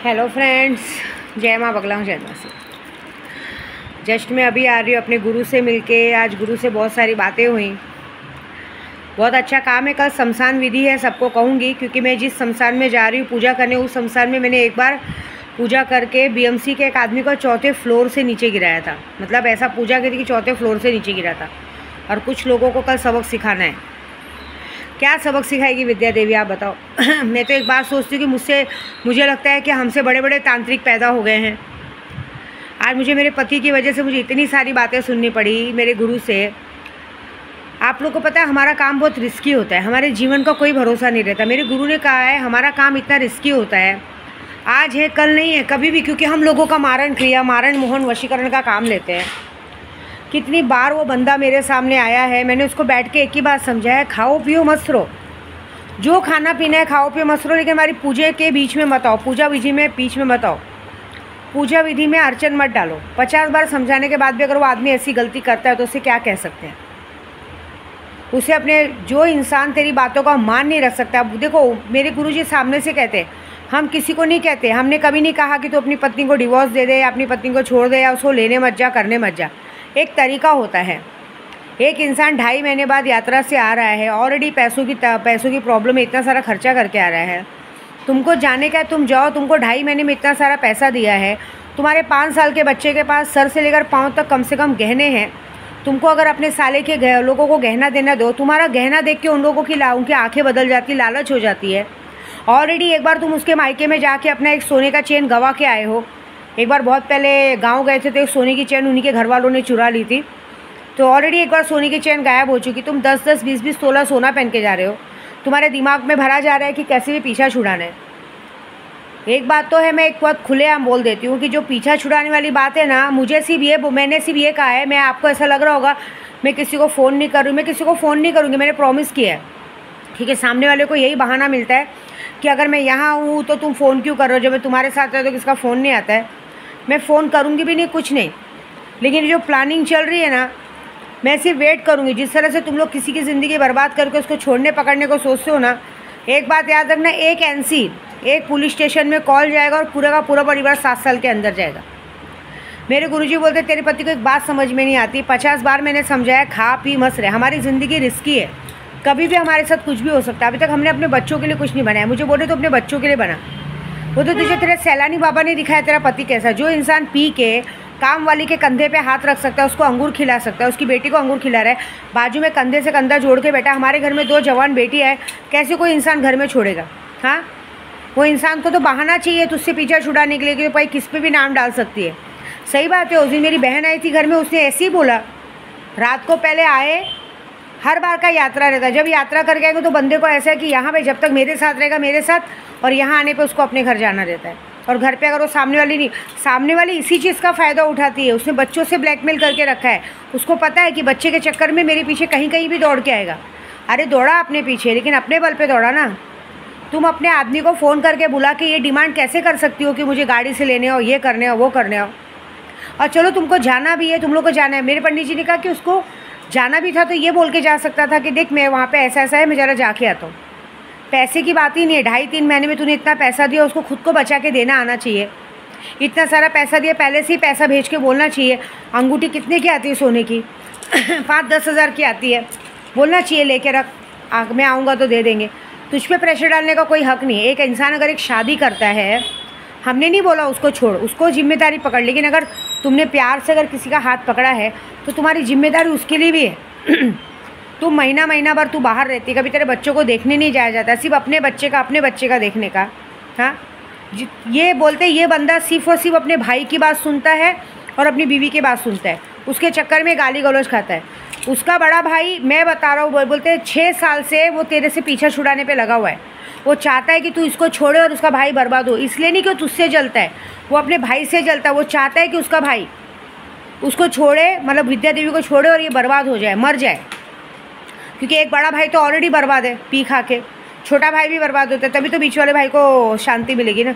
Hello friends, जय माँ बगला हूँ, जय माँ से। जस्ट मैं अभी आ रही हूँ अपने गुरु से मिलके। आज गुरु से बहुत सारी बातें हुई। बहुत अच्छा काम है। कल शमशान विधि है, सबको कहूँगी, क्योंकि मैं जिस शमशान में जा रही हूँ पूजा करने, उस शमशान में मैंने एक बार पूजा करके बीएमसी के एक आदमी को चौथे फ्लोर से नीचे गिराया था। मतलब ऐसा पूजा की थी कि चौथे फ्लोर से नीचे गिरा था। और कुछ लोगों को कल सबक सिखाना है। क्या सबक सिखाएगी विद्या देवी, आप बताओ। मैं तो एक बात सोचती हूँ कि मुझे लगता है कि हमसे बड़े बड़े तांत्रिक पैदा हो गए हैं। आज मुझे मेरे पति की वजह से मुझे इतनी सारी बातें सुननी पड़ी मेरे गुरु से। आप लोग को पता है हमारा काम बहुत रिस्की होता है, हमारे जीवन का कोई भरोसा नहीं रहता। मेरे गुरु ने कहा है हमारा काम इतना रिस्की होता है, आज है कल नहीं है, कभी भी, क्योंकि हम लोगों का मारण क्रिया, मारण मोहन वशीकरण का काम लेते हैं। कितनी बार वो बंदा मेरे सामने आया है, मैंने उसको बैठ के एक ही बात समझाया, खाओ पियो मत रहो, जो खाना पीना है खाओ पियो मत रहो, लेकिन हमारी पूजा के बीच में मत आओ, पूजा विधि में बीच में मत आओ, पूजा विधि में अर्चन मत डालो। 50 बार समझाने के बाद भी अगर वो आदमी ऐसी गलती करता है तो उसे क्या कह सकते हैं। उसे अपने, जो इंसान तेरी बातों का मान नहीं रख सकता। अब देखो, मेरे गुरुजी सामने से कहते, हम किसी को नहीं कहते, हमने कभी नहीं कहा कि तू अपनी पत्नी को डिवोर्स दे दे या अपनी पत्नी को छोड़ दे या उसको लेने मत जा, करने मत जा। एक तरीका होता है। एक इंसान 2.5 महीने बाद यात्रा से आ रहा है, ऑलरेडी पैसों की प्रॉब्लम है, इतना सारा खर्चा करके आ रहा है, तुमको जाने का है, तुम जाओ, तुमको 2.5 महीने में इतना सारा पैसा दिया है, तुम्हारे 5 साल के बच्चे के पास सर से लेकर पाँव तक कम से कम गहने हैं, तुमको अगर अपने साले के लोगों को गहना देना दो, तुम्हारा गहना देख के उन लोगों की उनकी आंखें बदल जाती, लालच हो जाती है। ऑलरेडी एक बार तुम उसके मायके में जाके अपना एक सोने का चेन गंवा के आए हो। एक बार बहुत पहले गांव गए थे तो एक सोने की चेन उन्हीं के घर वालों ने चुरा ली थी, तो ऑलरेडी एक बार सोने की चेन गायब हो चुकी। तुम 10-10, 20-20 तोला सोना पहन के जा रहे हो। तुम्हारे दिमाग में भरा जा रहा है कि कैसे भी पीछा छुड़ाना है। एक बात तो है, मैं एक बात खुलेआम बोल देती हूँ कि जो पीछा छुड़ाने वाली बात है ना, मैंने सिर्फ ये कहा है, मैं आपको ऐसा लग रहा होगा मैं किसी को फ़ोन नहीं कर रही हूँ, मैं किसी को फ़ोन नहीं करूँगी, मैंने प्रॉमिस किया है। ठीक है, सामने वाले को यही बहाना मिलता है कि अगर मैं यहाँ हूँ तो तुम फ़ोन क्यों कर रहे हो, जब मैं तुम्हारे साथ है तो किसका फ़ोन नहीं आता है। मैं फ़ोन करूँगी भी नहीं, कुछ नहीं, लेकिन जो प्लानिंग चल रही है ना, मैं सिर्फ वेट करूँगी। जिस तरह से तुम लोग किसी की ज़िंदगी बर्बाद करके उसको छोड़ने पकड़ने को सोचते हो ना, एक बात याद रखना, एक एनसी, एक पुलिस स्टेशन में कॉल जाएगा और पूरा का पूरा परिवार 7 साल के अंदर जाएगा। मेरे गुरुजी बोलते तेरे पति को एक बात समझ में नहीं आती। 50 बार मैंने समझाया, खा पी मत रहे, हमारी ज़िंदगी रिस्की है, कभी भी हमारे साथ कुछ भी हो सकता है। अभी तक हमने अपने बच्चों के लिए कुछ नहीं बनाया। मुझे बोले तो अपने बच्चों के लिए बना, वो तो तुझे तेरे सैलानी बाबा ने दिखाया तेरा पति कैसा। जो इंसान पी के काम वाली के कंधे पे हाथ रख सकता है, उसको अंगूर खिला सकता है, उसकी बेटी को अंगूर खिला रहा है, बाजू में कंधे से कंधा जोड़ के बैठा। हमारे घर में 2 जवान बेटी है, कैसे कोई इंसान घर में छोड़ेगा। हाँ, वो इंसान को तो बहाना चाहिए तुझसे पीछा छुड़ाने के लिए कि भाई किस पे भी नाम डाल सकती है। सही बात है, उस दिन मेरी बहन आई थी घर में, उसने ऐसे ही बोला, रात को पहले आए, हर बार का यात्रा रहता है, जब यात्रा करके आएंगे तो बंदे को ऐसा है कि यहाँ पे जब तक मेरे साथ रहेगा मेरे साथ, और यहाँ आने पे उसको अपने घर जाना रहता है। और घर पे अगर वो सामने वाली इसी चीज़ का फ़ायदा उठाती है। उसने बच्चों से ब्लैकमेल करके रखा है, उसको पता है कि बच्चे के चक्कर में मेरे पीछे कहीं कहीं भी दौड़ के आएगा। अरे दौड़ा अपने पीछे, लेकिन अपने बल पे दौड़ा ना। तुम अपने आदमी को फ़ोन करके बुला के ये डिमांड कैसे कर सकती हो कि मुझे गाड़ी से लेने आओ, ये करने आओ, वो करने आओ। और चलो तुमको जाना भी है, तुम लोग को जाना है, मेरे पंडित जी ने कहा कि उसको जाना भी था तो ये बोल के जा सकता था कि देख मैं वहाँ पे ऐसा ऐसा है, मैं ज़रा जाके आता हूँ। पैसे की बात ही नहीं है, 2.5-3 महीने में तूने इतना पैसा दिया, उसको खुद को बचा के देना आना चाहिए। इतना सारा पैसा दिया, पहले से ही पैसा भेज के बोलना चाहिए। अंगूठी कितने की आती है सोने की? 5-10 हज़ार की आती है, बोलना चाहिए लेके रख, मैं आऊँगा तो दे देंगे। तुझ पे प्रेशर डालने का कोई हक़ नहीं है। एक इंसान अगर एक शादी करता है, हमने नहीं बोला उसको छोड़, उसको जिम्मेदारी पकड़, लेकिन अगर तुमने प्यार से अगर किसी का हाथ पकड़ा है तो तुम्हारी जिम्मेदारी उसके लिए भी है। तुम महीना भर तू बाहर रहती, कभी तेरे बच्चों को देखने नहीं जाया जाता, सिर्फ अपने बच्चे का देखने का। हाँ, ये बोलते ये बंदा सिर्फ और सिर्फ अपने भाई की बात सुनता है और अपनी बीवी की बात सुनता है, उसके चक्कर में गाली गलौज खाता है। उसका बड़ा भाई, मैं बता रहा हूँ, बोलते 6 साल से वो तेरे से पीछा छुड़ाने पे लगा हुआ है। वो चाहता है कि तू इसको छोड़े और उसका भाई बर्बाद हो। इसलिए नहीं कि वो तुझसे जलता है, वो अपने भाई से जलता है। वो चाहता है कि उसका भाई उसको छोड़े, मतलब विद्या देवी को छोड़े और ये बर्बाद हो जाए, मर जाए। क्योंकि एक बड़ा भाई तो ऑलरेडी बर्बाद है पी खा के, छोटा भाई भी बर्बाद होता है, तभी तो बीच वाले भाई को शांति मिलेगी ना।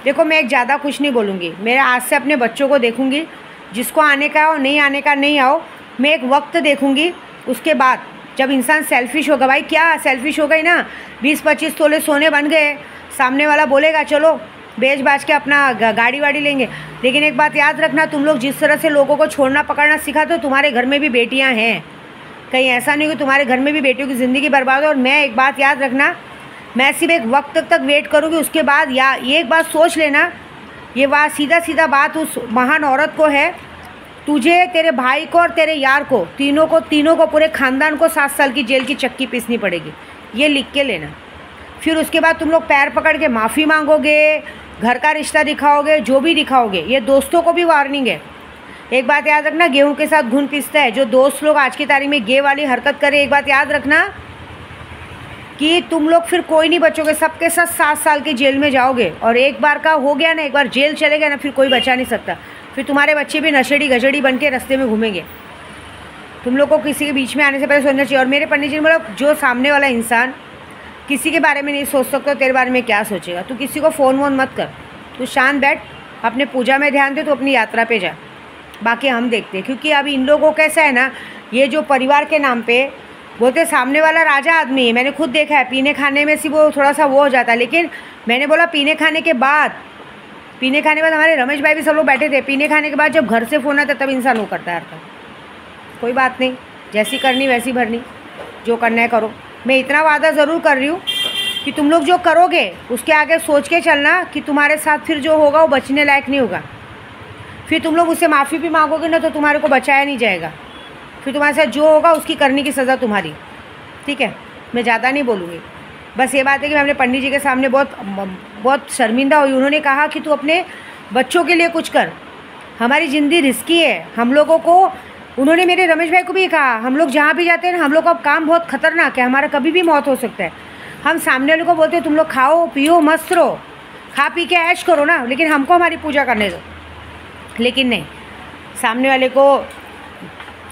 देखो, मैं एक ज़्यादा कुछ नहीं बोलूँगी, मैं आज से अपने बच्चों को देखूँगी, जिसको आने का हो, नहीं आने का नहीं आओ। मैं एक वक्त देखूँगी, उसके बाद जब इंसान सेल्फिश होगा, भाई क्या सेल्फिश हो गई ना, 20-25 तोले सोने बन गए, सामने वाला बोलेगा चलो बेच बाच के अपना गाड़ी वाड़ी लेंगे। लेकिन एक बात याद रखना, तुम लोग जिस तरह से लोगों को छोड़ना पकड़ना सिखाते हो, तुम्हारे घर में भी बेटियां हैं। कहीं ऐसा नहीं कि तुम्हारे घर में भी बेटियों की ज़िंदगी बर्बाद हो। और मैं एक बात याद रखना, मैं सिर्फ एक वक्त तक वेट करूँगी, उसके बाद या ये एक बात सोच लेना, ये बात सीधा बात उस महान औरत को है, तुझे, तेरे भाई को और तेरे यार को, तीनों को पूरे ख़ानदान को 7 साल की जेल की चक्की पीसनी पड़ेगी। ये लिख के लेना। फिर उसके बाद तुम लोग पैर पकड़ के माफ़ी मांगोगे, घर का रिश्ता दिखाओगे, जो भी दिखाओगे। ये दोस्तों को भी वार्निंग है। एक बात याद रखना, गेहूं के साथ घुन पिसता है। जो दोस्त लोग आज की तारीख में गे वाली हरकत करे, एक बात याद रखना कि तुम लोग फिर कोई नहीं बचोगे, सबके साथ 7 साल की जेल में जाओगे। और एक बार का हो गया ना, एक बार जेल चले गए ना, फिर कोई बचा नहीं सकता। फिर तुम्हारे बच्चे भी नशेड़ी गजड़ी बन के रास्ते में घूमेंगे। तुम लोग को किसी के बीच में आने से पहले सोचना चाहिए। और मेरे पंडित जी ने बोला, जो सामने वाला इंसान किसी के बारे में नहीं सोच सकता, तेरे बारे में क्या सोचेगा। तू किसी को फ़ोन वोन मत कर, तू शांत बैठ, अपने पूजा में ध्यान दे, तो अपनी यात्रा पे जा, बाकी हम देखते हैं। क्योंकि अभी इन लोगों को कैसा है ना, ये जो परिवार के नाम पे बोलते सामने वाला राजा आदमी है। मैंने खुद देखा है, पीने खाने में सिर्फ वो थोड़ा सा वो हो जाता है। लेकिन मैंने बोला पीने खाने के बाद हमारे रमेश भाई भी सब लोग बैठे थे। पीने खाने के बाद जब घर से फ़ोन आता तब इंसान वो करता है हरकत। कोई बात नहीं, जैसी करनी वैसी भरनी, जो करना है करो। मैं इतना वादा ज़रूर कर रही हूँ कि तुम लोग जो करोगे उसके आगे सोच के चलना कि तुम्हारे साथ फिर जो होगा वो बचने लायक नहीं होगा। फिर तुम लोग उससे माफ़ी भी मांगोगे ना, तो तुम्हारे को बचाया नहीं जाएगा। फिर तुम्हारे साथ जो होगा उसकी करने की सज़ा तुम्हारी। ठीक है, मैं ज़्यादा नहीं बोलूँगी। बस ये बात है कि मैं अपने पंडित जी के सामने बहुत शर्मिंदा हुई। उन्होंने कहा कि तू अपने बच्चों के लिए कुछ कर, हमारी ज़िंदगी रिस्की है। हम लोगों को, उन्होंने मेरे रमेश भाई को भी कहा, हम लोग जहाँ भी जाते हैं ना, हम लोग का काम बहुत ख़तरनाक है, हमारा कभी भी मौत हो सकता है। हम सामने वाले को बोलते हैं तुम लोग खाओ पियो मस्त रहो, खा पी के ऐश करो ना, लेकिन हमको हमारी पूजा करने दो। लेकिन नहीं, सामने वाले को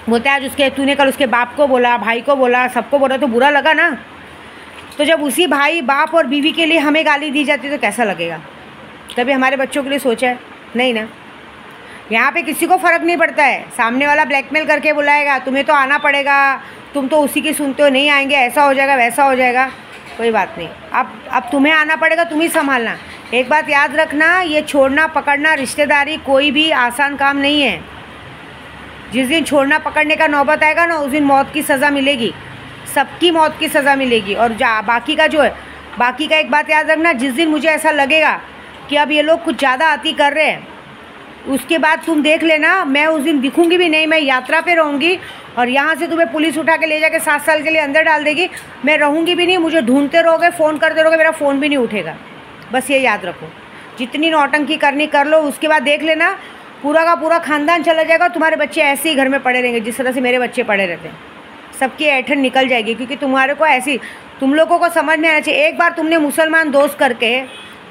बोलते आज तूने कल उसके बाप को बोला, भाई को बोला, सबको बोला, तो बुरा लगा ना। तो जब उसी भाई बाप और बीवी के लिए हमें गाली दी जाती है तो कैसा लगेगा। कभी हमारे बच्चों के लिए सोचा है? नहीं ना। यहाँ पे किसी को फ़र्क नहीं पड़ता है। सामने वाला ब्लैकमेल करके बुलाएगा, तुम्हें तो आना पड़ेगा, तुम तो उसी की सुनते हो, नहीं आएंगे, ऐसा हो जाएगा वैसा हो जाएगा। कोई बात नहीं, अब तुम्हें आना पड़ेगा, तुम ही संभालना। एक बात याद रखना, ये छोड़ना पकड़ना रिश्तेदारी कोई भी आसान काम नहीं है। जिस दिन छोड़ना पकड़ने का नौबत आएगा ना, उस दिन मौत की सज़ा मिलेगी, सबकी मौत की सज़ा मिलेगी। और बाकी का जो है, बाकी का एक बात याद रखना, जिस दिन मुझे ऐसा लगेगा कि अब ये लोग कुछ ज़्यादा अति कर रहे हैं, उसके बाद तुम देख लेना, मैं उस दिन दिखूंगी भी नहीं, मैं यात्रा पे रहूँगी। और यहाँ से तुम्हें पुलिस उठा के ले जाके 7 साल के लिए अंदर डाल देगी। मैं रहूँगी भी नहीं, मुझे ढूंढते रहोगे, फ़ोन करते रहोगे, मेरा फ़ोन भी नहीं उठेगा। बस ये याद रखो, जितनी नौटंकी करनी कर लो, उसके बाद देख लेना पूरा का पूरा ख़ानदान चला जाएगा। तुम्हारे बच्चे ऐसे ही घर में पड़े रहेंगे जिस तरह से मेरे बच्चे पड़े रहते हैं। सबकी ऐठन निकल जाएगी, क्योंकि तुम्हारे को ऐसी, तुम लोगों को समझ में आना चाहिए। एक बार तुमने मुसलमान दोस्त करके,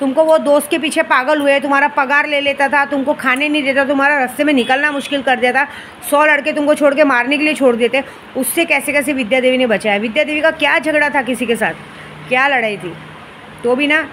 तुमको वो दोस्त के पीछे पागल हुए, तुम्हारा पगार ले लेता था, तुमको खाने नहीं देता, तुम्हारा रास्ते में निकलना मुश्किल कर दिया था, 100 लड़के तुमको छोड़ के मारने के लिए छोड़ देते। उससे कैसे कैसे विद्या देवी ने बचाया। विद्या देवी का क्या झगड़ा था किसी के साथ, क्या लड़ाई थी, तो भी ना